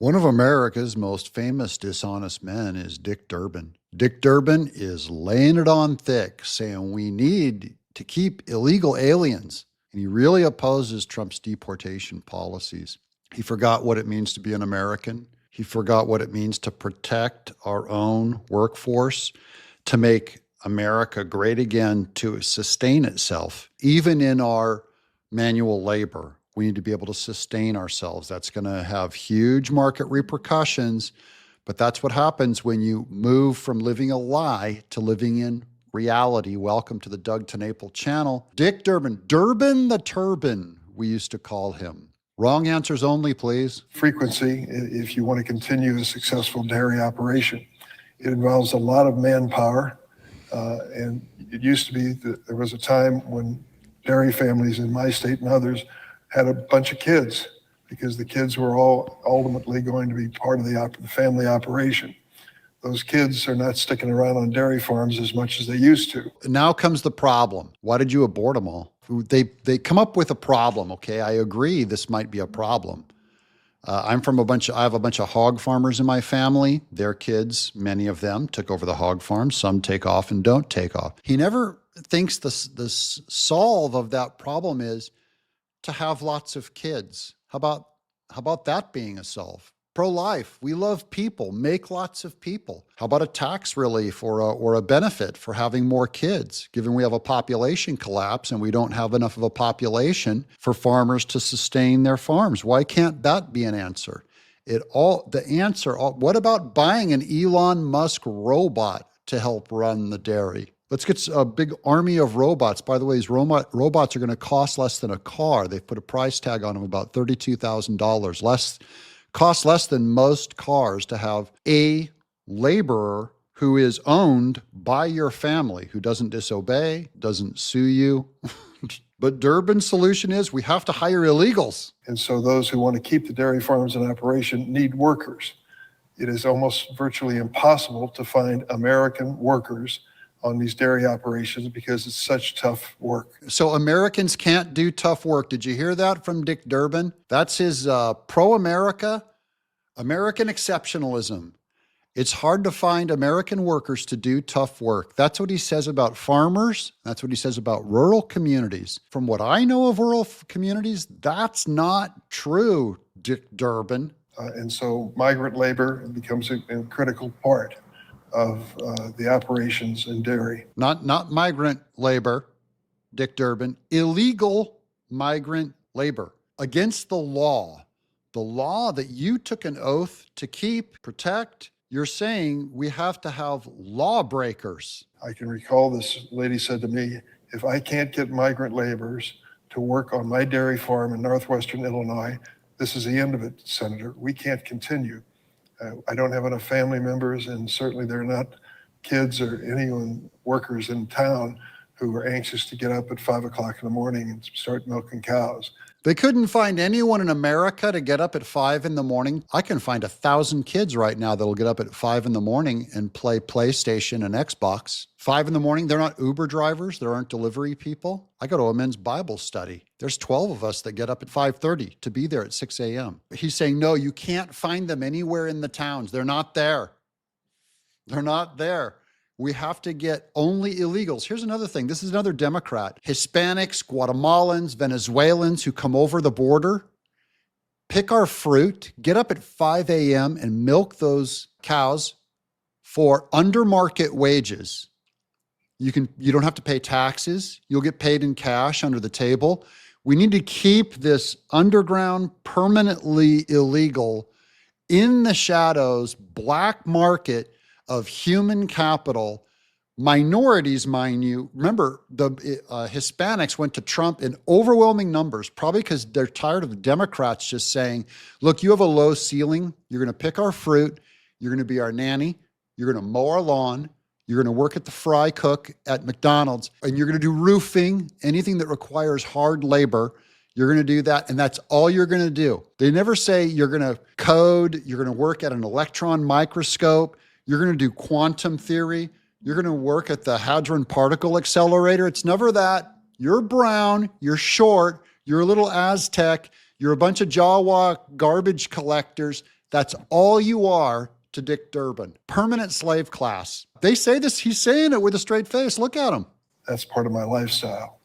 One of America's most famous dishonest men is Dick Durbin. Dick Durbin is laying it on thick, saying we need to keep illegal aliens. And he really opposes Trump's deportation policies. He forgot what it means to be an American. He forgot what it means to protect our own workforce, to make America great again, to sustain itself, even in our manual labor. We need to be able to sustain ourselves. That's going to have huge market repercussions, but that's what happens when you move from living a lie to living in reality. Welcome to the Doug TenNapel channel. Dick Durbin, Durbin the Turban, we used to call him. Wrong answers only, please. Frequency, if you want to continue a successful dairy operation. It involves a lot of manpower, and it used to be that there was a time when dairy families in my state and others had a bunch of kids because the kids were all ultimately going to be part of the family operation. Those kids are not sticking around on dairy farms as much as they used to. Now comes the problem. Why did you abort them all? They come up with a problem, okay? I agree this might be a problem. I have a bunch of hog farmers in my family. Their kids, many of them, took over the hog farms. Some take off and don't take off. He never thinks the solve of that problem is to have lots of kids. How about that being a solve? Pro-life, we love people, make lots of people. How about a tax relief or a benefit for having more kids, given we have a population collapse and we don't have enough of a population for farmers to sustain their farms? Why can't that be an answer? What about buying an Elon Musk robot to help run the dairy? Let's get a big army of robots. By the way, these robots are going to cost less than a car. They've put a price tag on them, about $32,000. Cost less than most cars to have a laborer who is owned by your family, who doesn't disobey, doesn't sue you. But Durbin's solution is we have to hire illegals. And so those who want to keep the dairy farms in operation need workers. It is almost virtually impossible to find American workers on these dairy operations because it's such tough work. So Americans can't do tough work. Did you hear that from Dick Durbin? That's his pro-America, American exceptionalism. It's hard to find American workers to do tough work. That's what he says about farmers. That's what he says about rural communities. From what I know of rural communities, that's not true, Dick Durbin. And so migrant labor becomes a critical part of the operations in dairy. Not migrant labor, Dick Durbin, illegal migrant labor against the law that you took an oath to keep, protect. You're saying we have to have lawbreakers. I can recall this lady said to me, if I can't get migrant laborers to work on my dairy farm in northwestern Illinois, this is the end of it, Senator. We can't continue. I don't have enough family members, and certainly there are not kids or anyone, workers in town who are anxious to get up at 5 o'clock in the morning and start milking cows. They couldn't find anyone in America to get up at 5 in the morning. I can find 1,000 kids right now that'll get up at 5 in the morning and play PlayStation and Xbox. 5 in the morning, they're not Uber drivers. There aren't delivery people. I go to a men's Bible study. There's 12 of us that get up at 5:30 to be there at 6 a.m. He's saying, no, you can't find them anywhere in the towns. They're not there. They're not there. We have to get only illegals. Here's another thing. This is another Democrat. Hispanics, Guatemalans, Venezuelans who come over the border, pick our fruit, get up at 5 a.m. and milk those cows for under market wages. You don't have to pay taxes. You'll get paid in cash under the table. We need to keep this underground, permanently illegal, in the shadows, black market of human capital, minorities, mind you. Remember, the Hispanics went to Trump in overwhelming numbers, probably because they're tired of the Democrats just saying, look, you have a low ceiling. You're going to pick our fruit. You're going to be our nanny. You're going to mow our lawn. You're going to work at the fry cook at McDonald's, and you're going to do roofing, anything that requires hard labor. You're going to do that, and that's all you're going to do. They never say you're going to code, you're going to work at an electron microscope, you're going to do quantum theory, you're going to work at the Hadron Particle Accelerator. It's never that. You're brown, you're short, you're a little Aztec, you're a bunch of Jawa garbage collectors. That's all you are to Dick Durbin. Permanent slave class. They say this, he's saying it with a straight face. Look at him. That's part of my lifestyle.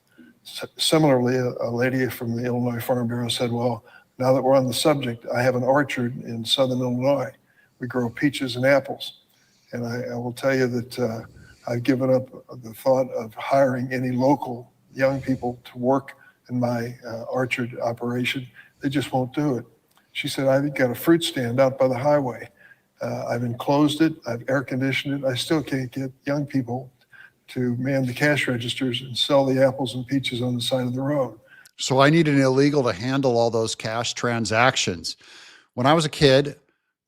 Similarly, a lady from the Illinois Farm Bureau said, well, now that we're on the subject, I have an orchard in southern Illinois. We grow peaches and apples. And I will tell you that I've given up the thought of hiring any local young people to work in my orchard operation. They just won't do it. She said, I've got a fruit stand out by the highway. I've enclosed it, I've air conditioned it. I still can't get young people to man the cash registers and sell the apples and peaches on the side of the road. So I need an illegal to handle all those cash transactions. When I was a kid,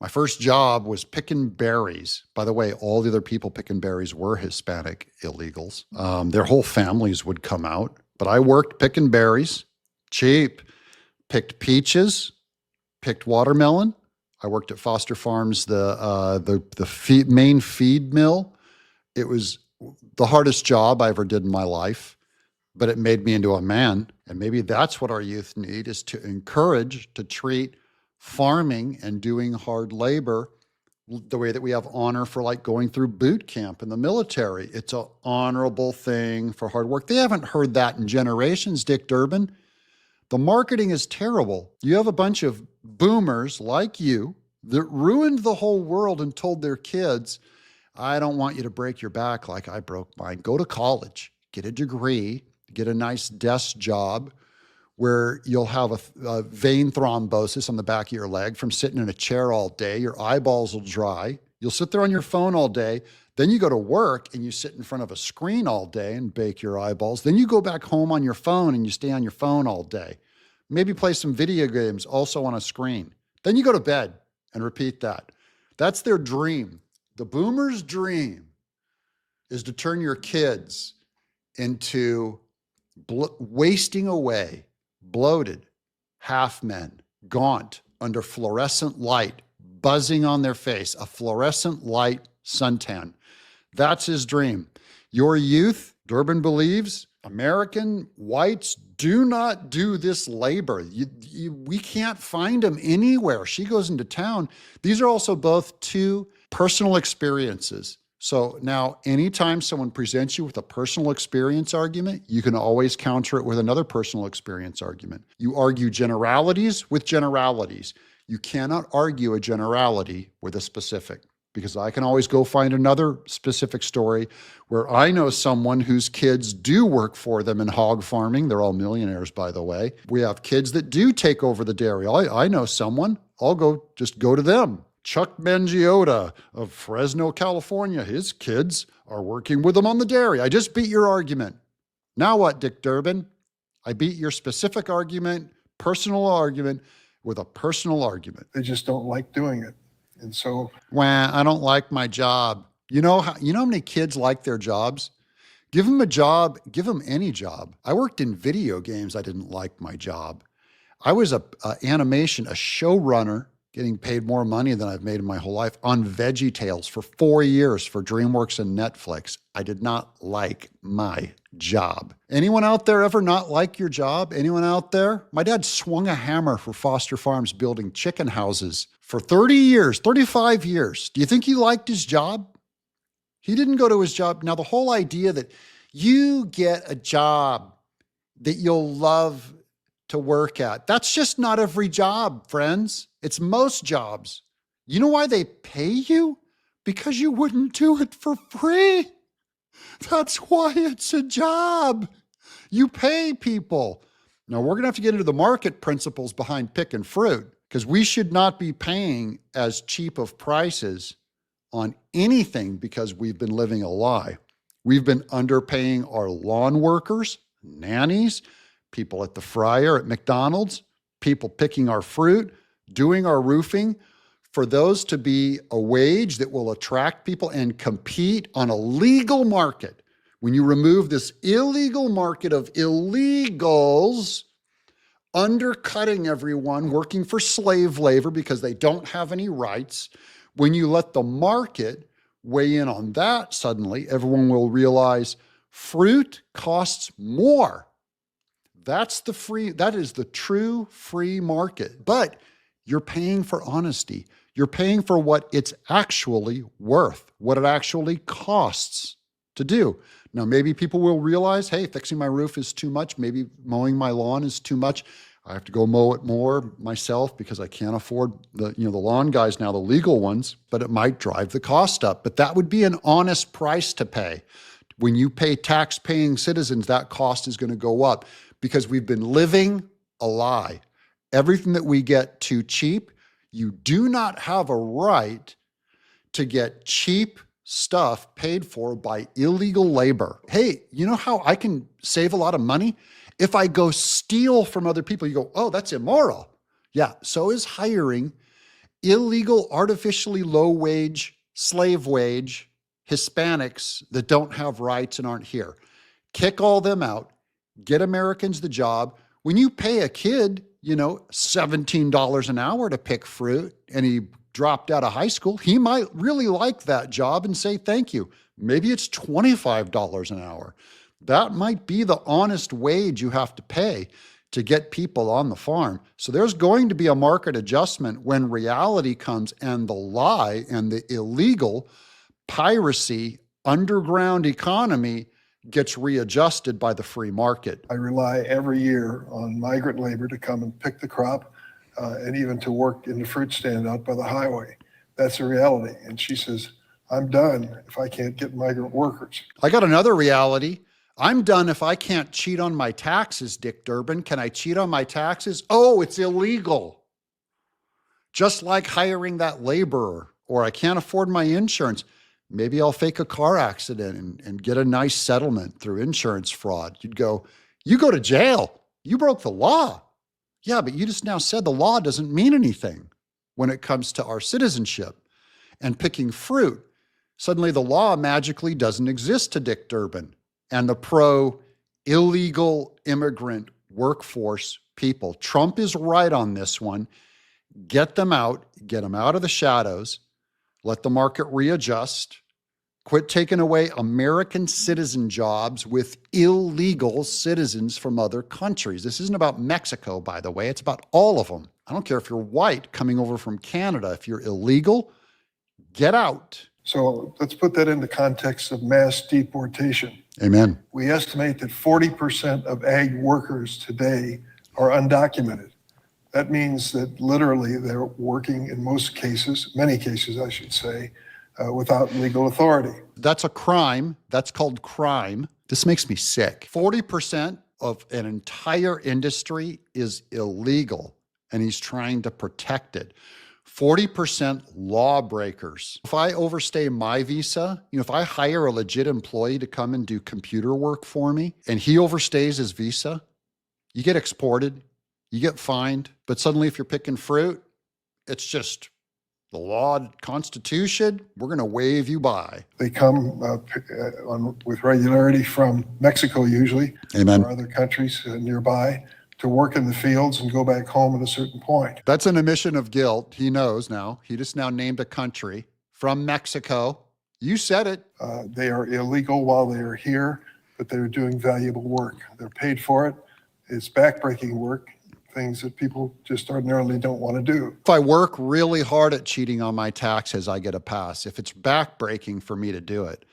my first job was picking berries. By the way, all the other people picking berries were Hispanic illegals. Their whole families would come out, but I worked picking berries, cheap, picked peaches, picked watermelon. I worked at Foster Farms, the main feed mill. It was the hardest job I ever did in my life, but it made me into a man. And maybe that's what our youth need, is to encourage, to treat farming and doing hard labor the way that we have honor for, like, going through boot camp in the military. It's an honorable thing for hard work. They haven't heard that in generations, Dick Durbin. The marketing is terrible. You have a bunch of boomers like you that ruined the whole world and told their kids, I don't want you to break your back like I broke mine. Go to college, get a degree, get a nice desk job where you'll have a vein thrombosis on the back of your leg from sitting in a chair all day. Your eyeballs will dry. You'll sit there on your phone all day. Then you go to work and you sit in front of a screen all day and bake your eyeballs. Then you go back home on your phone and you stay on your phone all day. Maybe play some video games also on a screen. Then you go to bed and repeat that. That's their dream. The boomer's dream is to turn your kids into wasting away, bloated, half men, gaunt, under fluorescent light, buzzing on their face, a fluorescent light suntan. That's his dream. Your youth, Durbin believes, American whites do not do this labor. We can't find them anywhere. She goes into town. These are also both two personal experiences. So now anytime someone presents you with a personal experience argument, you can always counter it with another personal experience argument. You argue generalities with generalities. You cannot argue a generality with a specific, because I can always go find another specific story where I know someone whose kids do work for them in hog farming. They're all millionaires, by the way. We have kids that do take over the dairy. I know someone. I'll just go to them. Chuck Mangiota of Fresno, California. His kids are working with him on the dairy. I just beat your argument. Now what, Dick Durbin? I beat your specific argument, personal argument, with a personal argument. They just don't like doing it. And so, well, I don't like my job. You know how many kids like their jobs? Give them a job, give them any job. I worked in video games. I didn't like my job. I was a showrunner, getting paid more money than I've made in my whole life, on VeggieTales for 4 years for DreamWorks and Netflix. I did not like my job. Anyone out there ever not like your job? Anyone out there? My dad swung a hammer for Foster Farms building chicken houses for 30 years, 35 years. Do you think he liked his job? He didn't go to his job. Now, the whole idea that you get a job that you'll love to work at, that's just not every job, friends. It's most jobs. You know why they pay you? Because you wouldn't do it for free. That's why it's a job. You pay people. Now, we're going to have to get into the market principles behind picking fruit, because we should not be paying as cheap of prices on anything because we've been living a lie. We've been underpaying our lawn workers, nannies, people at the fryer at McDonald's, people picking our fruit, doing our roofing, for those to be a wage that will attract people and compete on a legal market. When you remove this illegal market of illegals undercutting everyone, working for slave labor because they don't have any rights, when you let the market weigh in on that, suddenly everyone will realize fruit costs more. That is the true free market. But you're paying for honesty. You're paying for what it's actually worth, what it actually costs to do. Now, maybe people will realize, hey, fixing my roof is too much. Maybe mowing my lawn is too much. I have to go mow it more myself because I can't afford the lawn guys now, the legal ones, but it might drive the cost up. But that would be an honest price to pay. When you pay tax-paying citizens, that cost is going to go up because we've been living a lie. Everything that we get too cheap, you do not have a right to get cheap stuff paid for by illegal labor. Hey, you know how I can save a lot of money? If I go steal from other people, you go, oh, that's immoral. Yeah, so is hiring illegal, artificially low wage, slave wage Hispanics that don't have rights and aren't here. Kick all them out, get Americans the job. When you pay a kid, $17 an hour to pick fruit and he dropped out of high school, he might really like that job and say thank you. Maybe it's $25 an hour. That might be the honest wage you have to pay to get people on the farm. So there's going to be a market adjustment when reality comes and the lie and the illegal piracy underground economy gets readjusted by the free market. I rely every year on migrant labor to come and pick the crop and even to work in the fruit stand out by the highway. That's a reality. And she says, I'm done if I can't get migrant workers. I got another reality. I'm done if I can't cheat on my taxes, Dick Durbin. Can I cheat on my taxes? Oh, it's illegal. Just like hiring that laborer, or I can't afford my insurance. Maybe I'll fake a car accident and get a nice settlement through insurance fraud. You'd go, you go to jail. You broke the law. Yeah, but you just now said the law doesn't mean anything when it comes to our citizenship and picking fruit. Suddenly the law magically doesn't exist to Dick Durbin and the pro-illegal immigrant workforce people. Trump is right on this one. Get them out of the shadows. Let the market readjust. Quit taking away American citizen jobs with illegal citizens from other countries. This isn't about Mexico, by the way. It's about all of them. I don't care if you're white coming over from Canada. If you're illegal, get out. So let's put that in the context of mass deportation. Amen. We estimate that 40% of ag workers today are undocumented. That means that literally they're working in most cases, many cases, I should say, without legal authority. That's a crime. That's called crime. This makes me sick. 40% of an entire industry is illegal, and he's trying to protect it. 40% lawbreakers. If I overstay my visa, if I hire a legit employee to come and do computer work for me, and he overstays his visa, you get exported. You get fined, but suddenly if you're picking fruit, it's just the law, Constitution, we're going to wave you by. They come with regularity from Mexico usually, Amen, or other countries nearby to work in the fields and go back home at a certain point. That's an admission of guilt. He knows now. He just now named a country from Mexico. You said it. They are illegal while they are here, but they're doing valuable work. They're paid for it. It's backbreaking work. Things that people just ordinarily don't want to do. If I work really hard at cheating on my taxes, I get a pass. If it's backbreaking for me to do it,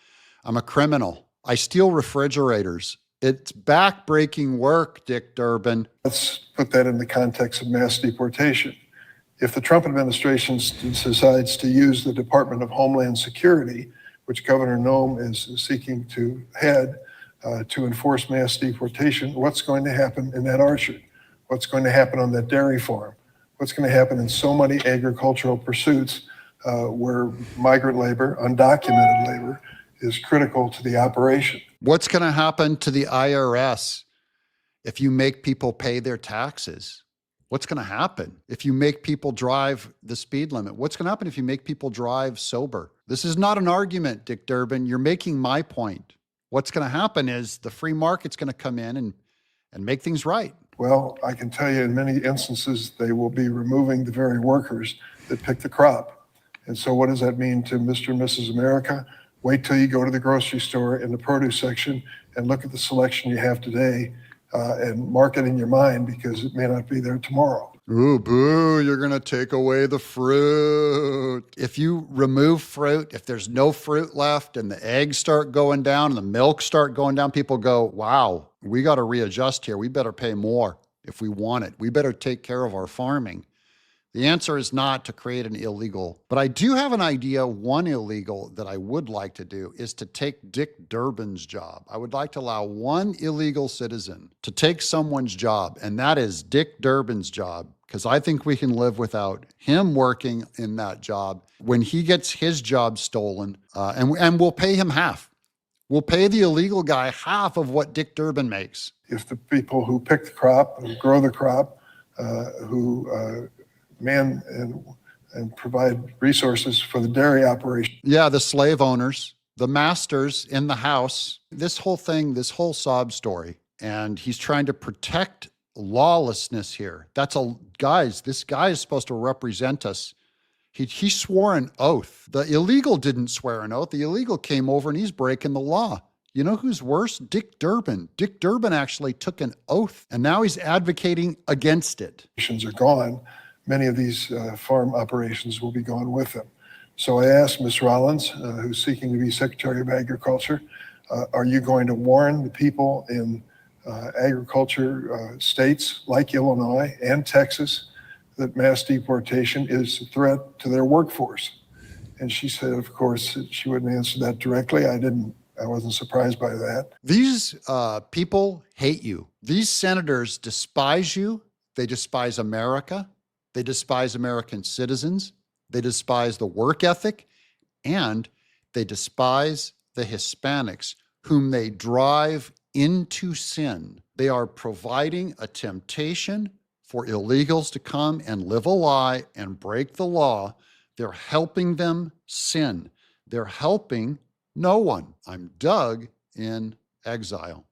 I'm a criminal. I steal refrigerators. It's backbreaking work, Dick Durbin. Let's put that in the context of mass deportation. If the Trump administration decides to use the Department of Homeland Security, which Governor Noem is seeking to head to enforce mass deportation, what's going to happen in that orchard? What's going to happen on that dairy farm? What's going to happen in so many agricultural pursuits where migrant labor, undocumented labor, is critical to the operation? What's going to happen to the IRS if you make people pay their taxes? What's going to happen if you make people drive the speed limit? What's going to happen if you make people drive sober? This is not an argument, Dick Durbin. You're making my point. What's going to happen is the free market's going to come in and make things right. Well, I can tell you in many instances, they will be removing the very workers that pick the crop. And so what does that mean to Mr. and Mrs. America? Wait till you go to the grocery store in the produce section and look at the selection you have today and mark it in your mind because it may not be there tomorrow. Ooh, boo, you're going to take away the fruit. If you remove fruit, if there's no fruit left and the eggs start going down and the milk start going down, people go, wow, we got to readjust here. We better pay more if we want it. We better take care of our farming. The answer is not to create an illegal, but I do have an idea. One illegal that I would like to do is to take Dick Durbin's job. I would like to allow one illegal citizen to take someone's job, and that is Dick Durbin's job, because I think we can live without him working in that job. When he gets his job stolen, and we'll pay him half. We'll pay the illegal guy half of what Dick Durbin makes. If the people who pick the crop, who grow the crop, who man and provide resources for the dairy operation. Yeah, the slave owners, the masters in the house, this whole thing, this whole sob story. And he's trying to protect lawlessness here. Guys, this guy is supposed to represent us. He swore an oath. The illegal didn't swear an oath. The illegal came over and he's breaking the law. You know who's worse? Dick Durbin. Dick Durbin actually took an oath and now he's advocating against it. Are gone. Many of these farm operations will be gone with them. So I asked Ms. Rollins, who's seeking to be Secretary of Agriculture, are you going to warn the people in agriculture states like Illinois and Texas that mass deportation is a threat to their workforce? And she said, of course, she wouldn't answer that directly. I wasn't surprised by that. These people hate you. These senators despise you. They despise America. They despise American citizens. They despise the work ethic, and they despise the Hispanics, whom they drive into sin. They are providing a temptation for illegals to come and live a lie and break the law. They're helping them sin. They're helping no one. I'm Doug in exile.